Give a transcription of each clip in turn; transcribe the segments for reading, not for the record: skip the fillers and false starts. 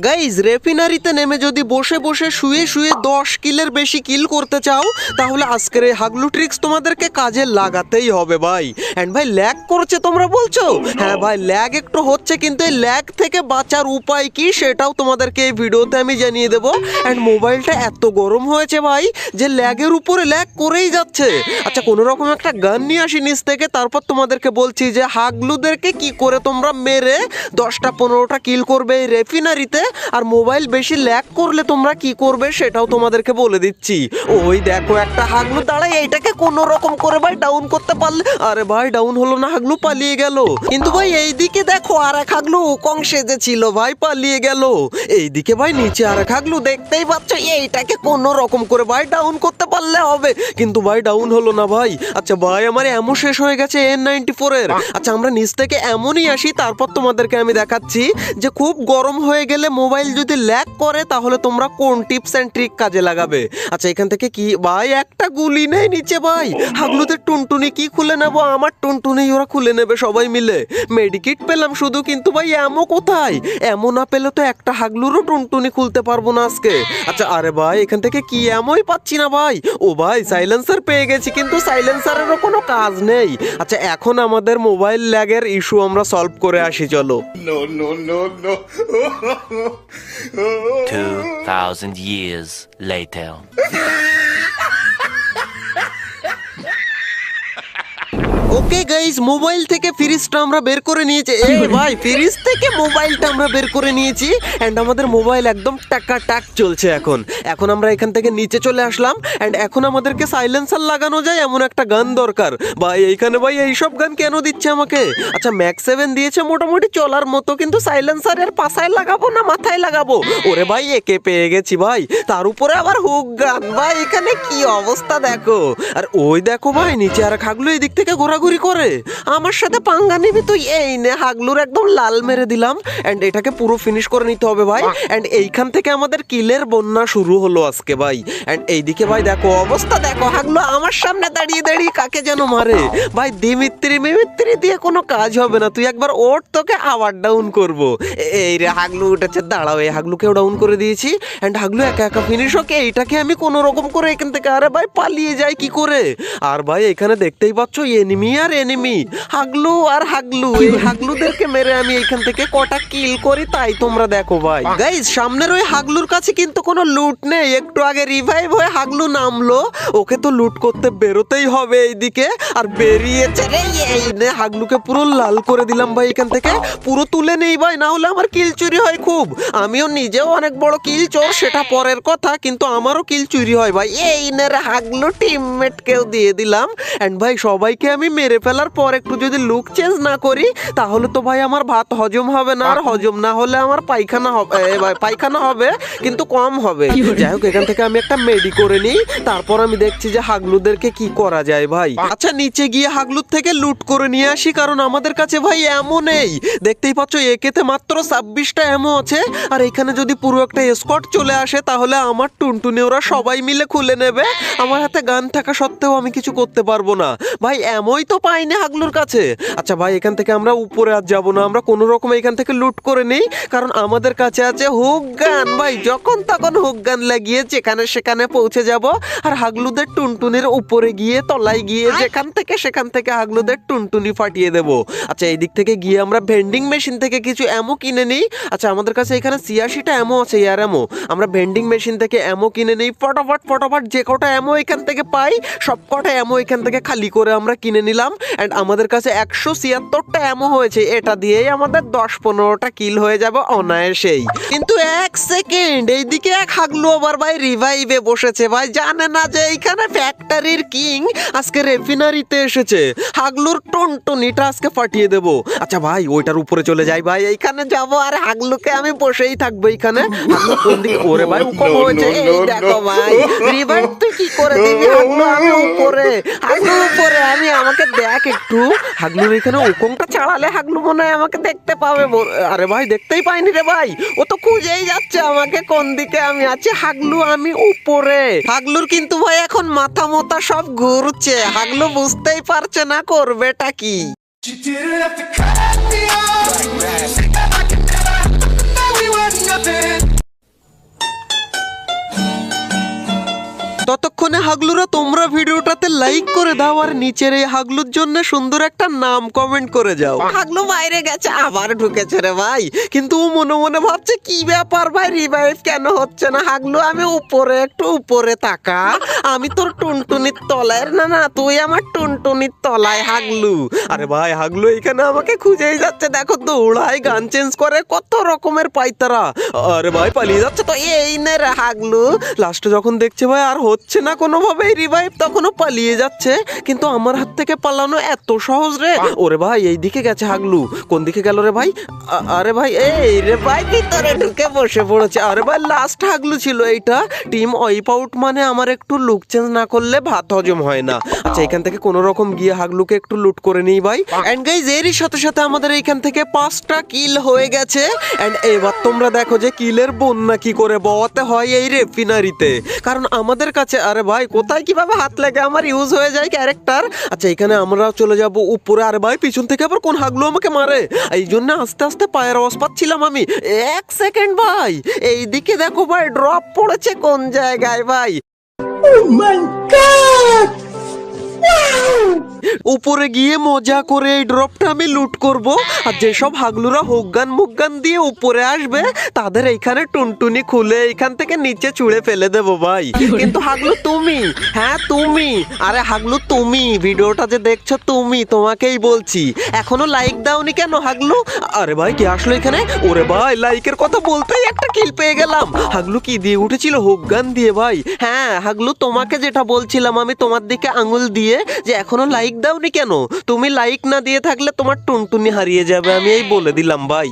Guys রেফিনারিতে নেমে যদি বসে বসে শুয়ে শুয়ে 10 কিলের বেশি কিল করতে চাও তাহলে আজকের এই হাগলু ট্রিক্স তোমাদেরকে কাজে লাগাতেই হবে ভাই। এন্ড ভাই ল্যাগ করছে তোমরা বলছো, হ্যাঁ ভাই ল্যাগ একটু হচ্ছে, কিন্তু এই ল্যাগ থেকে বাঁচার উপায় কি সেটাও তোমাদেরকে এই ভিডিওতে আমি জানিয়ে দেবো। এন্ড মোবাইলটা এত গরম হয়েছে ভাই যে ল্যাগের উপরে ল্যাগ করেই যাচ্ছে। আচ্ছা কোনো রকম একটা গান নিয়ে আসি নিচ থেকে, তারপর তোমাদেরকে বলছি যে হাগলুদেরকে কি করে তোমরা মেরে 10টা 15টা কিল করবে এই রেফিনারিতে, আর মোবাইল বেশি ল্যাগ করলে তোমরা কি করবে সেটাও তোমাদেরকে বলে দিচ্ছি। ওই দেখো একটা হাগলু দাঁড়ায়, এইটাকে কোনো রকম করে ভাই ডাউন করতে পারলে, আরে ভাই ডাউন হলো না, হাগলু পালিয়ে গেল। কিন্তু ভাই এইদিকে দেখো আর এক হাগলু কং সেজে ছিল ভাই, পালিয়ে গেল। এইদিকে ভাই নিচে আর এক হাগলু, দেখতেই পাচ্ছ, এইটাকে কোনো রকম করে ভাই ডাউন করতে পারলে হবে, কিন্তু ভাই ডাউন হলো না ভাই। আচ্ছা ভাই আমার এমন শেষ হয়ে গেছে N94 এর। আচ্ছা আমরা নিচ থেকে এমনই আসি, তারপর তোমাদেরকে আমি দেখাচ্ছি যে খুব গরম হয়ে গেলে মোবাইল যদি ল্যাগ করে তাহলে তোমরা কোন টিপস এন্ড ট্রিক কাজে লাগাবে। আচ্ছা এখান থেকে কি ভাই একটা গুলি নেই নিচে ভাই, হাগলুদের টুনটুনি কি খুলে নেবো, আমার টুনটুনি ওরা খুলে নেবে সবাই মিলে। মেডিকিট পেলাম শুধু, কিন্তু ভাই এমন কোথায়, এমন না পেলে তো একটা হাগলুরও টুনটুনি খুলতে পারবো না আজকে। আচ্ছা আরে ভাই এখান থেকে কি এমনই পাচ্ছি না ভাই, ও ভাই সাইলেন্সার পেয়ে গেছি, কিন্তু সাইলেন্সারেরও কোনো কাজ নেই। আচ্ছা এখন আমাদের মোবাইল ল্যাগের ইস্যু আমরা সলভ করে আসি চলো। 2000 years later. Okay guys mobile থেকে ফ্রিজটা আমরা বের করে নিয়েছি, এই ভাই ফ্রিজ থেকে মোবাইলটা আমরা বের করে নিয়েছি। এন্ড আমাদের মোবাইল একদম টাক চলছে। এখন আমরা এখান থেকে নিচে চলে আসলাম। এন্ড এখন আমাদেরকে সাইলেন্সার লাগানো যায় এমন একটা গান দরকার ভাই। এইখানে ভাই এইসব গান কেন দিচ্ছে আমাকে? আচ্ছা ম্যাক্স 7 দিয়েছে মোটামুটি চলার মতো, কিন্তু সাইলেন্সারের পাশায় লাগাবো না মাথায় লাগাবো? ওরে ভাই একে পেয়ে গেছি ভাই, তার উপরে আবার হুক গান ভাই, এখানে কি অবস্থা দেখো। আর ওই দেখো ভাই নিচে আর হাগলু এই দিক থেকে ঘোরাঘুরি করে, আমার সাথে পাঙ্গা নিবি তুই? এই নে হাগলুর একদম লাল মেরে দিলাম। এন্ড এটাকে পুরো ফিনিশ করে নিতে হবে ভাই। এন্ড এইখান থেকে আমাদের কিলের বন্যা শুরু হলো আজকে ভাই। এন্ড এইদিকে ভাই দেখো অবস্থা দেখো, হাগলু আমার সামনে দাঁড়িয়ে দাঁড়িয়ে কাকে যেন মারে ভাই। দিমিত্রি মিমিত্রি দিয়ে কোনো কাজ হবে না, তুই একবার ওঠ তোকে আবার ডাউন করবো। এই রে হাগলু উঠেছে, দাঁড়াও এই হাগলুকেও ডাউন করে দিয়েছি। এন্ড হাগলু একা একা ফিনিশ হোক, এইটাকে আমি কোনো রকম করে এখান থেকে, আরে ভাই পালিয়ে যায় কি করে? আর ভাই এখানে দেখতেই পাচ্ছ এনিমি আর এনিমি, হাগলু আর হাগলু, এই হাগলুদেরকে মেরে আমি এখান থেকে কটা কিল করি তাই তোমরা দেখো ভাই। গাইজ সামনের ওই হাগলুর কাছে কিন্তু কোনো লুট নেই, একটু আগে রিভাইভ হয়ে হাগলু নামলো, ওকে তো লুট করতে বেরোতেই হবে এইদিকে। আর বেরিয়েছে রে, এই নে হাগলুকে পুরো লাল করে দিলাম ভাই, এখান থেকে পুরো তুলে নেই ভাই, না হলে আমার কিল চুরি হয় খুব। আমিও নিজেও অনেক বড় কিল চোর সেটা পরের কথা, কিন্তু আমারও কিল চুরি হয় ভাই। এই নে রে হাগলু টিমমেট কেও দিয়ে দিলাম। এন্ড ভাই সবাইকে আমি মেরে ফেলার পর একটু যদি লুক চেঞ্জ না করি তাহলে তো ভাই আমার ভাত হজম হবে না, আর হজম না হলে আমার পায়খানা হবে, পায়খানা হবে কিন্তু কম হবে। যাই হোক এখান থেকে আমি একটা মেডি করে নিই, তারপর আমি দেখছি যে হাগলুদেরকে কি করা যায় ভাই। আচ্ছা নিচে গিয়ে হাগলুর থেকে লুট করে নিয়ে আসি, কারণ আমাদের কাছে ভাই এমন নেই। দেখতেই পাচ্ছ একেতে মাত্র 26টা এমো আছে, আর এখানে যদি পুরো একটা স্কোয়াড চলে আসে তাহলে আমার টুনটুনি ওরা সবাই মিলে খুলে নেবে। আমার হাতে গান থাকা সত্ত্বেও আমি কিছু করতে পারবো না ভাই, এমনই তো পাইনি হাগলুর কাছে। আচ্ছা ভাই এখান থেকে আমরা উপরে আর যাবো না, আমরা কোনো রকম এখান থেকে লুট করে নেই, কারণ আমাদের কাছে আছে হুক গান ভাই। যখন তখন হুক গান লাগিয়ে যেখানে সেখানে পৌঁছে যাব, আর হাগলুদের টুনটুনির উপরে গিয়ে তলায় গিয়ে সেখান থেকে হাগলুদের টুনটুনি ফাটিয়ে দেব। আচ্ছা এই দিক থেকে গিয়ে আমরা ভেন্ডিং মেশিন থেকে কিছু অ্যামো কিনে নিই। আচ্ছা আমাদের কাছে এখানে 86টা অ্যামো আছে, এয়ার অ্যামো। আমরা ভেন্ডিং মেশিন থেকে অ্যামো কিনে নিই, ফটাফট যে কটা অ্যামো এখান থেকে পাই সব কটা অ্যামো এখান থেকে খালি করে আমরা কিনে নিলাম। এন্ড আমাদের কাছে 176টা অ্যামো হয়েছে, এটা দিয়েই আমাদের 10-15টা কিল হয়ে যাবে অনায়াসেই। কিন্তু এক সেকেন্ড, এইদিকে এক হাগলু আবার ভাই রিভাইভে বসেছে ভাই, জানে না যে এইখানে ফ্যাক্টরির কিং আজকে রেফিনারিতে এসেছে। হাগলুর টুনটুনিটা আজকে ফাটিয়ে দেব। আচ্ছা ভাই ওইটার উপরে চলে যাই ভাই, এইখানে যাব আর হাগলুকে আমি বসেই থাকবো এইখানে। হাগলু কোন দিকে? ওরে ভাই উকম হয়েছে, এই দেখো ভাই রিভাইভ তুই কি করে দিবি? হাগলু আমি উপরে, হাগলু উপরে, আমি আমাকে দেখ একটু। হাগলুর এখানে উকমটা ছাড়ালে হাগলু মনে হয় আমাকে দেখতে পাবে। আরে ভাই দেখতেই পাইনি রে ভাই, ও তো খুঁজেই যাচ্ছে আমাকে কোন দিকে আমি আছি। হাগলু আমি উপরে। হাগলুর কিন্তু ভাই এখন মাথা মোতা সব ঘুরছে, হাগলু বুঝতেই পারছে না করবেটা কি। You didn't have to cut me off. Like that. Like I never. That we were nothing. ততক্ষণে হাগলুরা তোমরা ভিডিওটাতে লাইক করে দাও আর নিচের এই হাগলুর জন্য সুন্দর একটা নাম কমেন্ট করে যাও। হাগলু বাইরে গেছে, আবার ঢুকেছে রে ভাই, কিন্তু ও মনে মনে ভাবছে কি ব্যাপার ভাই, রিভাইভ কেন হচ্ছে না? হাগলু আমি উপরে, একটু উপরে তাকা, আমি তোর টুনটুনির তলায়, না না তুই আমার টুনটুনির তলায় হাগলু। আরে ভাই হাগলু এখানে আমাকে খুঁজেই যাচ্ছে, দেখো দৌড়ায়, গান চেঞ্জ করে, কত রকমের পাইতারা। আরে ভাই পালিয়ে যাচ্ছে তো, এই নে রে হাগলু। লাস্টে যখন দেখছে ভাই আর হচ্ছে না কোনোভাবেই রিভাইভ, তখনও পালিয়ে যাচ্ছে, কিন্তু আমার হাত থেকে পালানো এত সহজ রে। ওরে ভাই এই দিকে গেছে হাগলু, কোন দিকে গেল রে ভাই? আরে ভাই এই রে ভাই ভিতরে ঢুকে বসে পড়েছে। আরে ভাই লাস্ট হাগলু ছিল এইটা। টিম ওয়াইপ আউট মানে আমার একটু লুক চেঞ্জ না করলে ভাত হজম হয় না। আচ্ছা এখান থেকে কোনো রকম গিয়ে হাগলুকে একটু লুট করে নিই ভাই। এন্ড গাইজ এরই সাথে সাথে আমাদের এইখান থেকে 5টা কিল হয়ে গেছে। এন্ড এবার তোমরা দেখো যে কিলের বন্যা কি করে বওয়াতে হয় এই রেফিনারিতে, কারণ আমাদের কাছে, আরে ভাই কোথায় কিভাবে হাত লাগে আমার ইউজ হয়ে যায় ক্যারেক্টার। আচ্ছা এখানে আমরা চলে যাব উপরে। আরে ভাই পিছন থেকে আবার কোন হাগলু আমাকে মারে, এই জন্য আস্তে আস্তে পায়ের আওয়াজ পাচ্ছিলাম আমি। 1 সেকেন্ড ভাই, এইদিকে দেখো ভাই ড্রপ পড়েছে কোন জায়গায় ভাই। উপরে গিয়ে মজা করে এই ড্রপটা আমি লুট করব, আর যেসব হাগলুরা হোগগান মুগগান দিয়ে উপরে আসবে তাদের এইখানে টুনটুনি খুলে এইখান থেকে নিচে ছুঁড়ে ফেলে দেব ভাই। কিন্তু হাগলু তুমি, হ্যাঁ তুমি, আরে হাগলু তুমি ভিডিওটা যে দেখছো তুমি, তোমাকেই বলছি, এখনো লাইক দাওনি কেন হাগলু? আরে ভাই কে আসলো এখানে? ওরে ভাই লাইকের কথা বলতেই একটা কিল পেয়ে গেলাম। হাগলু কি দিয়ে উঠেছিল? হোগগান দিয়ে ভাই। হ্যাঁ হাগলু তোমাকে যেটা বলছিলাম আমি তোমার দিকে আঙুল দিয়ে, যে এখনো লাইক দাওনি কেন? তুমি লাইক না দিয়ে থাকলে তোমার টুনটুনি হারিয়ে যাবে, আমি এই বলে দিলাম ভাই।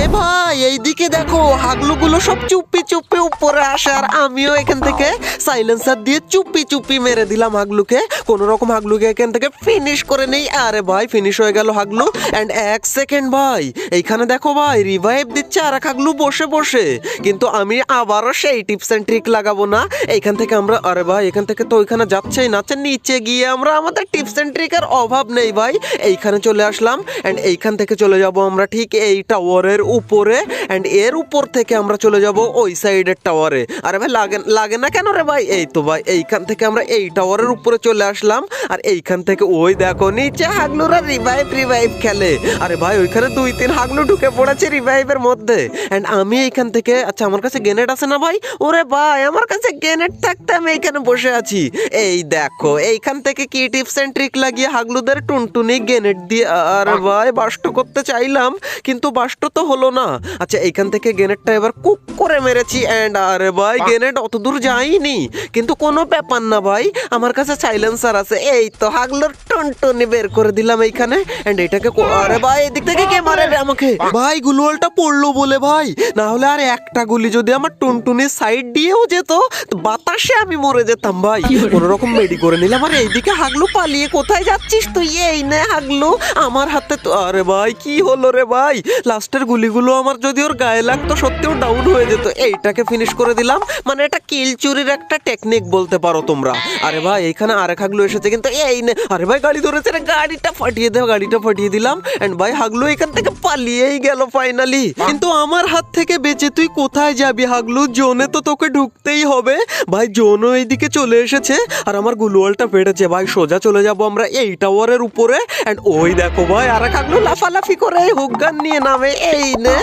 এ ভাই এইদিকে দেখো হাগলুগুলো সব চুপি চুপি উপরে আসে, আর আমিও এখান থেকে সাইলেন্সার দিয়ে চুপি চুপি মেরে দিলাম হাগলুকে। কোন রকম হাগলুকে এখান থেকে ফিনিশ করে নেই। আরে ভাই ফিনিশ হয়ে গেল হাগলু। এন্ড 1 সেকেন্ড ভাই, এইখানে দেখো ভাই রিভাইভ দিচ্ছে আর এক হাগলু বসে বসে, কিন্তু আমি আবারও সেই টিপস এন্ড ট্রিক লাগাবো না। এইখান থেকে আমরা, আরে ভাই এখান থেকে তো ওইখানে যাচ্ছেই না, নিচে গিয়ে আমরা আমাদের টিপস এন্ড ট্রিকের অভাব নেই ভাই। এইখানে চলে আসলাম, এন্ড এইখান থেকে চলে যাব আমরা ঠিক এই টাওয়ারের উপরে, এন্ড এর উপর থেকে আমরা চলে যাব ওই সাইডের টাওয়ারে। আরে ভাই লাগে না কেন রে ভাই? এই তো ভাই এইখান থেকে আমরা এই টাওয়ারের উপরে চলে আসলাম, আর এইখান থেকে ওই দেখো নিচে হাগলুরা রিভাইভ খেলে। আরে ভাই ওইখানে 2-3 হাগলু ঢুকে পড়েছে রিভাইভের মধ্যে। এন্ড আমি এইখান থেকে, আচ্ছা আমার কাছে গ্রেনেড আছে না ভাই? ওরে ভাই আমার কাছে গ্রেনেড থাকতে আমি এইখানে বসে আছি। এই দেখো এইখান থেকে কি টিপস এন্ড ট্রিক লাগিয়ে হাগলুদের টুনটুনি গ্রেনেড দিয়ে, আরে ভাই বাস্ট করতে চাইলাম কিন্তু বাস্ট তো হলো না। আচ্ছা এইখান থেকে গ্রেনেডটা এবার কুক করে মেরেছি, এন্ড আরে ভাই গ্রেনেড অত দূর যায়নি, কিন্তু কোনো ব্যাপার না ভাই, আমার কাছে সাইলেন্সার আছে। এই তো হাগলুর টুনটুনি বের করে দিলাম এইখানে। এন্ড এটাকে আরে ভাই এদিক থেকে কে মারে রে আমাকে? ভাই গুলওয়ালটা পড়লো বলে ভাই, না হলে আর একটা গুলি যদি আমার টুনটুনির সাইড দিয়েও যেত তো বাতাসে আমি মরে যেতাম ভাই। কোন রকম মেডি করে নিলাম। আর এইদিকে হাগলু পালিয়ে কোথায় যাচ্ছিস তুই? এই নে হাগলু আমার হাতে তো, আরে ভাই কি হলো রে ভাই? লাস্টের গুলিগুলো আমার যদি ওর গায়ে লাগতো সত্যিও ডাউন হয়ে যেত। এইটাকে ফিনিশ করে দিলাম, মানে এটা কিল চুরির একটা টেকনিক বলতে পারো তোমরা। আরে ভাই এইখানে আরেক হাগলু এসেছে, কিন্তু এই নে, আরে ভাই গাড়ি ধরেছে রে, গাড়িটা ফাটিয়ে দে, গাড়িটা ফাটিয়ে দিলাম। এন্ড ভাই হাগলু এখান থেকে পালিয়েই গেল ফাইনালি। কিন্তু আমার হাত থেকে বেঁচে তুই কোথায় যাবি হাগলু? জোনে তো তোকে ঢুকতেই হবে ভাই। জোনও এইদিকে চলে এসেছে, আর আমার গুলওয়ালটা পেটেছে ভাই। সোজা চলে যাব আমরা এই টাওয়ারের উপরে। এন্ড ওই দেখো ভাই আরেক হাগলু লাফালাফি করে হুকগান নিয়ে নামে। এই নে,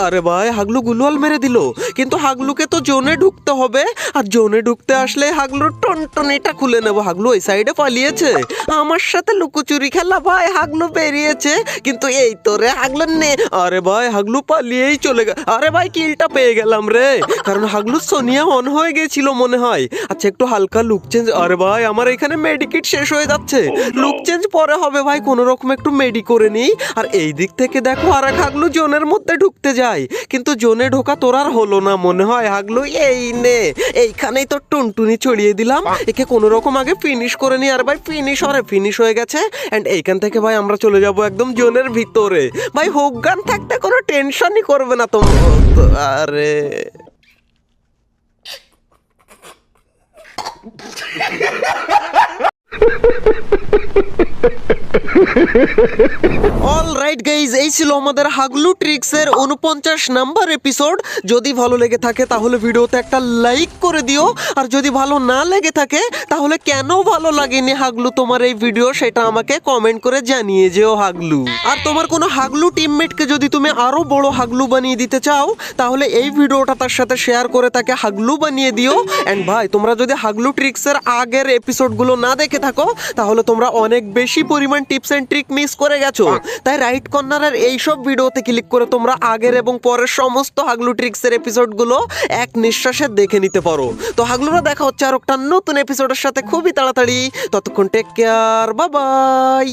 আরে ভাই হাগলু গুলওয়াল মেরে দিল, কিন্তু হাগলুকে তো জোনে ঢুকতে হবে, আর জোনে ঢুকতে আসলে হাগলুর টনটনিটা খুলে নেবো। হাগলু ওই সাইডে পালিয়েছে, আমার সাথে লুকোচুরি খেলা ভাই। হাগলু বেরিয়েছে, কিন্তু এই তো রে হাগলু নে, আরে ভাই হাগলু পালিয়েই চলে গেল। আরে ভাই কিলটা পেয়ে গেলাম রে, কারণ হাগলু সোনিয়া অন হয়ে গেছিল মনে হয়। আচ্ছা একটু হালকা লুক চেঞ্জ, আরে ভাই আমার এখানে মেডিকিট শেষ হয়ে যাচ্ছে, লুক চেঞ্জ পরে হবে ভাই, কোনো রকম একটু মেডি করে নিই। আর এই দিক থেকে দেখো আর এক হাগলু জোনের মধ্যে ঢুকতে যায়, কিন্তু জোনে ঢোকা তোর আর হলো না মনে হয় হাগলু। এই নে, এইখানেই তো টুনটুনি ছড়িয়ে দিলাম, একে কোনো রকম আগে ফিনিশ করে নি। আর ভাই ফিনিশ হয়ে গেছে। এন্ড এইখান থেকে ভাই আমরা চলে যাব একদম জোনের ভিতরে ভাই। হোগগান থাকতে কোনো টেনশনই করবে না তোমরা। আরে অলরাইট গাইজ, এই ছিল আমাদের হাগলু ট্রিক্স এর 49 নাম্বার এপিসোড। যদি ভালো লেগে থাকে তাহলে ভিডিওতে একটা লাইক করে দিও, আর যদি ভালো না লেগে থাকে তাহলে কেন ভালো লাগেনি হাগলু তোমার এই ভিডিও সেটা আমাকে কমেন্ট করে জানিয়ে যেও হাগলু। আর তোমার কোনো হাগলু টিমমেটকে যদি তুমি আরো বড় হাগলু বানিয়ে দিতে চাও তাহলে এই ভিডিওটা তার সাথে শেয়ার করে তাকে হাগলু বানিয়ে দিও। এন্ড ভাই, তোমরা যদি হাগলু ট্রিক্স এর আগের এপিসোডগুলো না দেখে থাকো তাহলে তোমরা অনেক বেশি পরিমাণ টিপস এন্ড ট্রিক মিস করে গেছো। তাই রাইট কর্নারের এইসব ভিডিওতে ক্লিক করে তোমরা আগের এবং পরের সমস্ত হাগলু ট্রিক্স এর এপিসোডগুলো এক নিঃশ্বাসে দেখে নিতে পারো। তো হাগলুরা দেখা হচ্ছে আর একটা নতুন এপিসোডের সাথে খুবই তাড়াতাড়ি। ততক্ষণ টেক কেয়ার, বাই বাই।